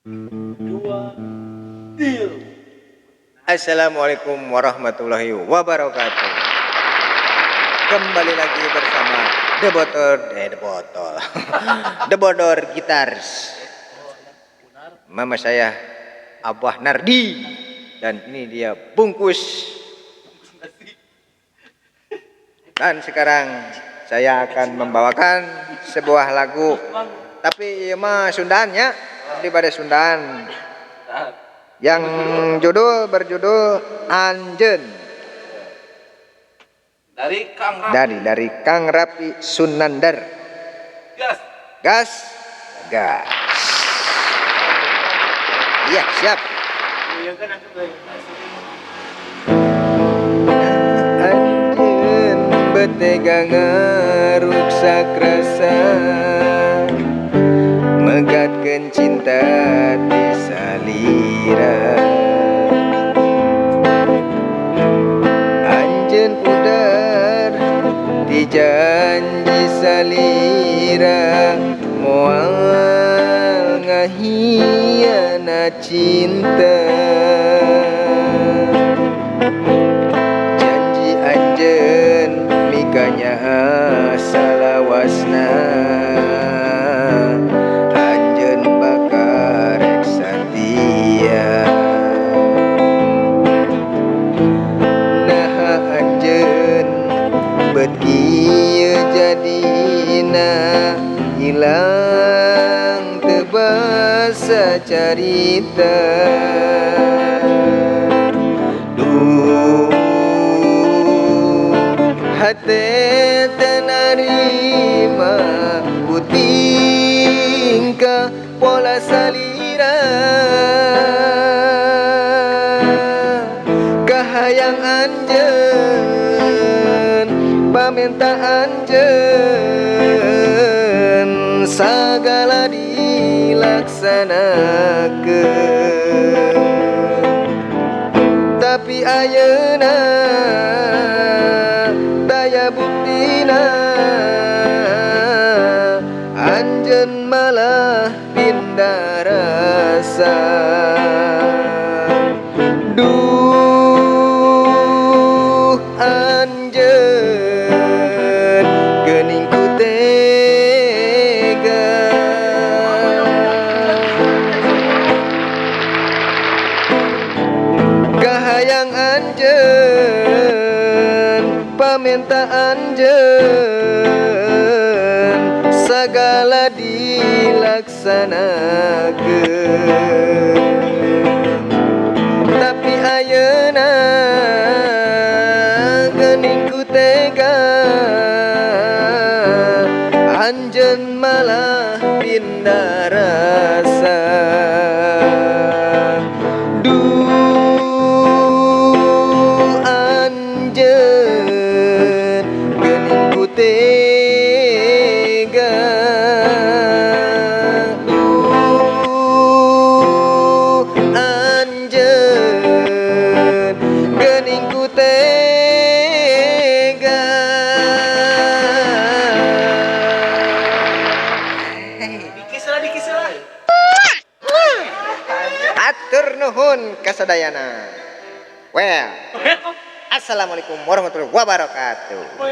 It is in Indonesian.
Dua, deal. Assalamualaikum warahmatullahi wabarakatuh. Kembali lagi bersama The Bodor Guitars. Mama saya Abah Nardi dan ini dia bungkus. Dan sekarang saya akan membawakan sebuah lagu, tapi ya mah Sundannya, daripada Sundan, yang berjudul Anjeun dari Kang Rapi Sunandar. Gas. Iya, siap. Anjeun betega ngaruksak rasa, megatkeun cinta di salira. Anjeun pudar di janji salira, moal ngahianat cinta. Janji anjeun mikanya salawasna, anjeun bakal rek satia. Nah anjeun bet kieu jadina, hilang teu basa carita. Hate teu narima ku tingkah pola salira, kahayang anjeun pamenta anjeun sagala dilaksanakeun. Tapi ayeuna daya buktina, anjeun malah pindah rasa. Duh anjeun geuning ku tega, kahayang anjeun pamenta anjeun sagala dilaksanakeun. Tapi ayeuna geuning ku tega, anjeun malah pindah rasa. Tega, anjeun geuning ku tega. Dikislah. Atur nuhun kasadayana. Well, assalamualaikum warahmatullahi wabarakatuh.